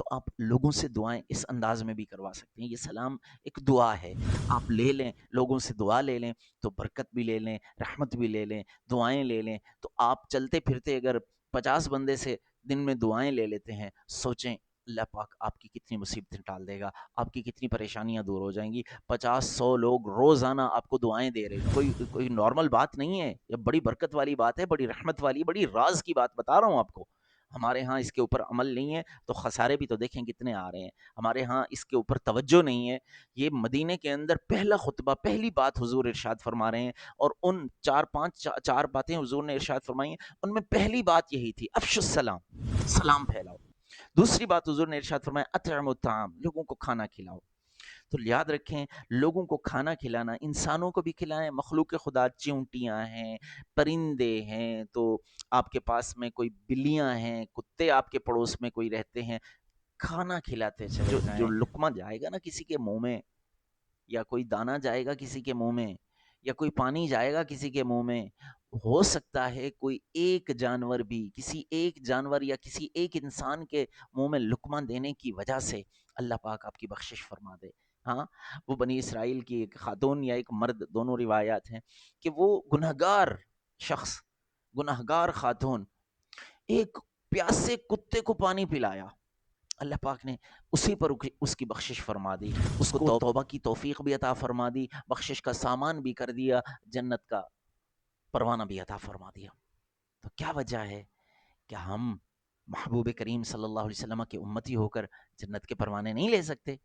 تو آپ لوگوں سے دعائیں اس انداز میں بھی کروا سکتے ہیں. یہ سلام ایک دعا ہے، آپ لے لیں، لوگوں سے دعا لے لیں تو برکت بھی لے لیں، رحمت بھی لے لیں، دعائیں لے لیں. تو آپ چلتے پھرتے اگر 50 بندے سے دن میں دعائیں لے لیتے ہیں، سوچیں اللہ پاک آپ کی کتنی مصیبتیں ٹال دے گا، آپ کی کتنی پریشانیاں دور ہو جائیں گی. 50-100 لوگ روزانہ آپ کو دعائیں دے رہے ہیں، کوئی نارمل بات نہیں ہے، یہ بڑی برکت والی بات ہے، بڑی رحمت والی، بڑی راز کی بات بتا رہا ہوں آپ کو. ہمارے ہاں اس کے اوپر عمل نہیں ہے تو خسارے بھی تو دیکھیں کتنے آ رہے ہیں. ہمارے ہاں اس کے اوپر توجہ نہیں ہے. یہ مدینے کے اندر پہلا خطبہ، پہلی بات حضور ارشاد فرما رہے ہیں، اور ان چار باتیں حضور نے ارشاد فرمائی ہیں، ان میں پہلی بات یہی تھی افش السلام، سلام پھیلاؤ. دوسری بات حضور نے ارشاد فرمایا اطعموا الطعام، لوگوں کو کھانا کھلاؤ. تو یاد رکھیں لوگوں کو کھانا کھلانا، انسانوں کو بھی کھلائیں، مخلوق خدا چیونٹیاں ہیں، پرندے ہیں، تو آپ کے پاس میں کوئی بلیاں ہیں، کتے آپ کے پڑوس میں کوئی رہتے ہیں، کھانا کھلاتے چلے جائیں. جو لقمہ جائے گا نا کسی کے منہ میں، یا کوئی دانہ جائے گا کسی کے منہ میں، یا کوئی پانی جائے گا کسی کے منہ میں، ہو سکتا ہے کوئی ایک جانور بھی، کسی ایک جانور یا کسی ایک انسان کے منہ میں لقمہ دینے کی وجہ سے اللہ پاک آپ کی بخشش فرما دے. ہاں، وہ بنی اسرائیل کی ایک خاتون یا ایک مرد، دونوں روایات ہیں، کہ وہ گنہگار شخص، گنہگار خاتون، ایک پیاسے کتے کو پانی پلایا، اللہ پاک نے اسی پر اس کی بخشش فرما دی، اس کو توبہ کی توفیق بھی عطا فرما دی، بخشش کا سامان بھی کر دیا، جنت کا پروانہ بھی عطا فرما دیا. تو کیا وجہ ہے کہ ہم محبوب کریم صلی اللہ علیہ وسلم کے امتی ہو کر جنت کے پروانے نہیں لے سکتے؟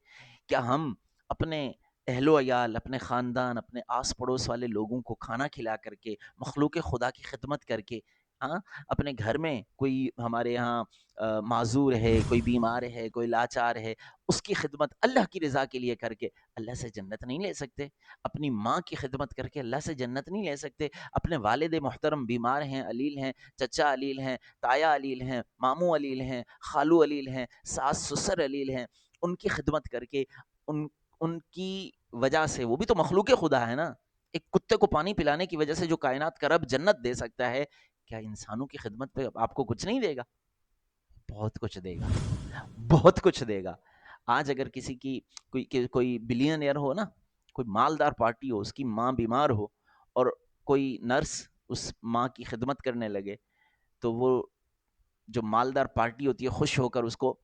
کیا ہم اپنے اہل و عیال، اپنے خاندان، اپنے آس پڑوس والے لوگوں کو کھانا کھلا کر کے، مخلوق خدا کی خدمت کر کے، ہاں، اپنے گھر میں کوئی ہمارے یہاں معذور ہے، کوئی بیمار ہے، کوئی لاچار ہے، اس کی خدمت اللہ کی رضا کے لیے کر کے اللہ سے جنت نہیں لے سکتے؟ اپنی ماں کی خدمت کر کے اللہ سے جنت نہیں لے سکتے؟ اپنے والد محترم بیمار ہیں، علیل ہیں، چچا علیل ہیں، تایا علیل ہیں، ماموں علیل ہیں، خالو علیل ہیں، ساس سسر علیل ہیں، ان کی خدمت کر کے، ان کی وجہ سے، وہ بھی تو مخلوق خدا ہے نا. ایک کتے کو پانی پلانے کی وجہ سے جو کائنات کا رب جنت دے سکتا ہے، کیا انسانوں کی خدمت پہ آپ کو کچھ نہیں دے گا؟ بہت کچھ دے گا، بہت کچھ دے گا. آج اگر کسی کی کوئی بلینئر ہو نا، کوئی مالدار پارٹی ہو، اس کی ماں بیمار ہو اور کوئی نرس اس ماں کی خدمت کرنے لگے، تو وہ جو مالدار پارٹی ہوتی ہے خوش ہو کر اس کو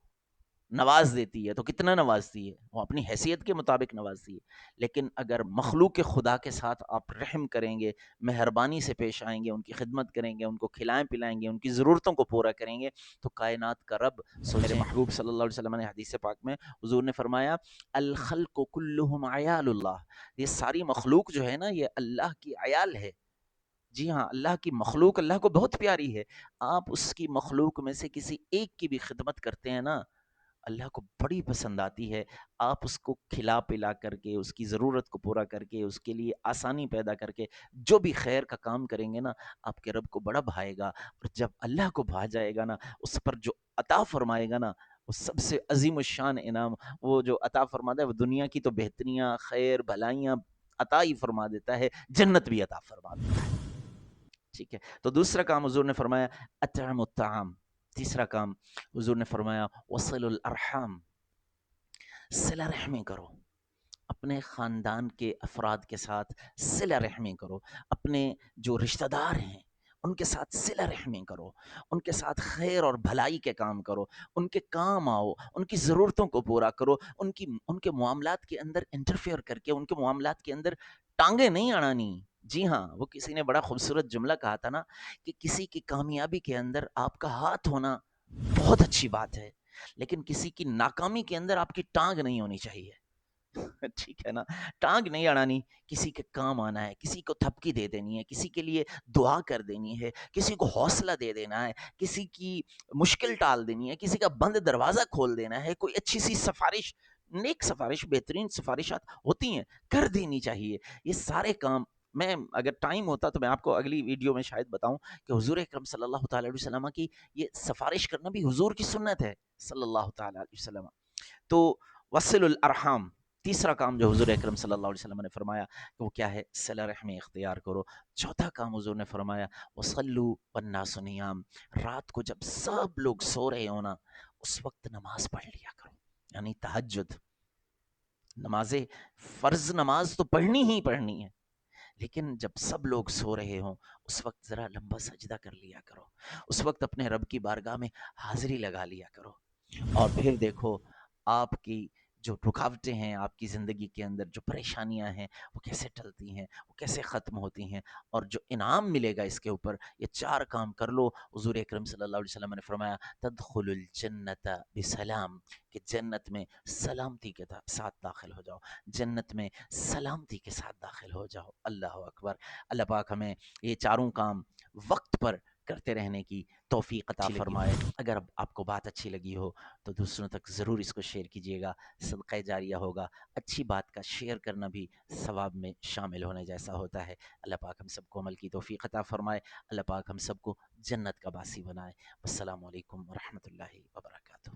نواز دیتی ہے. تو کتنا نوازتی ہے؟ وہ اپنی حیثیت کے مطابق نوازتی ہے. لیکن اگر مخلوق خدا کے ساتھ آپ رحم کریں گے، مہربانی سے پیش آئیں گے، ان کی خدمت کریں گے، ان کو کھلائیں پلائیں گے، ان کی ضرورتوں کو پورا کریں گے، تو کائنات کا رب، میرے محبوب صلی اللہ علیہ وسلم نے حدیث پاک میں حضور نے فرمایا الخلق کلہم عیال اللہ، یہ ساری مخلوق جو ہے نا، یہ اللہ کی عیال ہے. جی ہاں، اللہ کی مخلوق اللہ کو بہت پیاری ہے. آپ اس کی مخلوق میں سے کسی ایک کی بھی خدمت کرتے ہیں نا، اللہ کو بڑی پسند آتی ہے. آپ اس کو کھلا پلا کر کے، اس کی ضرورت کو پورا کر کے، اس کے لیے آسانی پیدا کر کے جو بھی خیر کا کام کریں گے نا، آپ کے رب کو بڑا بھائے گا. اور جب اللہ کو بھا جائے گا نا، اس پر جو عطا فرمائے گا نا، وہ سب سے عظیم الشان انعام، وہ جو عطا فرماتا ہے، وہ دنیا کی تو بہتریاں، خیر، بھلائیاں عطا ہی فرما دیتا ہے، جنت بھی عطا فرما دیتا ہے. ٹھیک ہے. تو دوسرا کام حضور نے فرمایا اطعم الطعام. تیسرا کام حضور نے فرمایا وصل الارحام، صلہ رحمی کرو، اپنے خاندان کے افراد کے ساتھ صلہ رحمی کرو، اپنے جو رشتہ دار ہیں ان کے ساتھ صلہ رحمی کرو، ان کے ساتھ خیر اور بھلائی کے کام کرو، ان کے کام آؤ، ان کی ضرورتوں کو پورا کرو، ان کے معاملات کے اندر انٹرفیئر کر کے، ان کے معاملات کے اندر ٹانگیں نہیں اڑانی. جی ہاں، وہ کسی نے بڑا خوبصورت جملہ کہا تھا نا، کہ کسی کی کامیابی کے اندر آپ کا ہاتھ ہونا بہت اچھی بات ہے، لیکن کسی کی ناکامی کے اندر آپ کی ٹانگ نہیں ہونی چاہیے. ٹھیک ہے نا، ٹانگ نہیں اڑانی، کسی کے کام آنا ہے، کسی کو تھپکی دے دینی ہے، کسی کے لیے دعا کر دینی ہے، کسی کو حوصلہ دے دینا ہے، کسی کی مشکل ٹال دینی ہے، کسی کا بند دروازہ کھول دینا ہے، کوئی اچھی سی سفارش، نیک سفارش، بہترین سفارشات ہوتی ہیں، کر دینی چاہیے. یہ سارے کام میں، اگر ٹائم ہوتا تو میں آپ کو اگلی ویڈیو میں شاید بتاؤں کہ حضور اکرم صلی اللہ تعالی علیہ وسلم کی یہ سفارش کرنا بھی حضور کی سنت ہے صلی اللہ تعالی علیہ وسلم. تو وصل الارحام، تیسرا کام جو حضور اکرم صلی اللہ علیہ وسلم نے فرمایا کہ وہ کیا ہے؟ صلہ رحمی اختیار کرو. چوتھا کام حضور نے فرمایا وصلوا والناس نیام، رات کو جب سب لوگ سو رہے ہو نا، اس وقت نماز پڑھ لیا کرو، یعنی تہجد، نماز فرض نماز تو پڑھنی ہی پڑھنی ہے، لیکن جب سب لوگ سو رہے ہوں اس وقت ذرا لمبا سجدہ کر لیا کرو، اس وقت اپنے رب کی بارگاہ میں حاضری لگا لیا کرو، اور پھر دیکھو آپ کی جو رکاوٹیں ہیں آپ کی زندگی کے اندر، جو پریشانیاں ہیں وہ کیسے ٹلتی ہیں، وہ کیسے ختم ہوتی ہیں، اور جو انعام ملے گا اس کے اوپر، یہ 4 کام کر لو۔ حضور اکرم صلی اللہ علیہ وسلم نے فرمایا تدخل الجنت بسلام، کہ جنت میں سلامتی کے ساتھ داخل ہو جاؤ، جنت میں سلامتی کے ساتھ داخل ہو جاؤ۔ اللہ اکبر۔ اللہ پاک ہمیں یہ چاروں کام وقت پر کرتے رہنے کی توفیق عطا فرمائے۔ اگر آپ کو بات اچھی لگی ہو تو دوسروں تک ضرور اس کو شیئر کیجیے گا، صدقہ جاریہ ہوگا۔ اچھی بات کا شیئر کرنا بھی ثواب میں شامل ہونے جیسا ہوتا ہے۔ اللہ پاک ہم سب کو عمل کی توفیق عطا فرمائے، اللہ پاک ہم سب کو جنت کا باسی بنائے۔ السلام علیکم ورحمۃ اللہ وبرکاتہ۔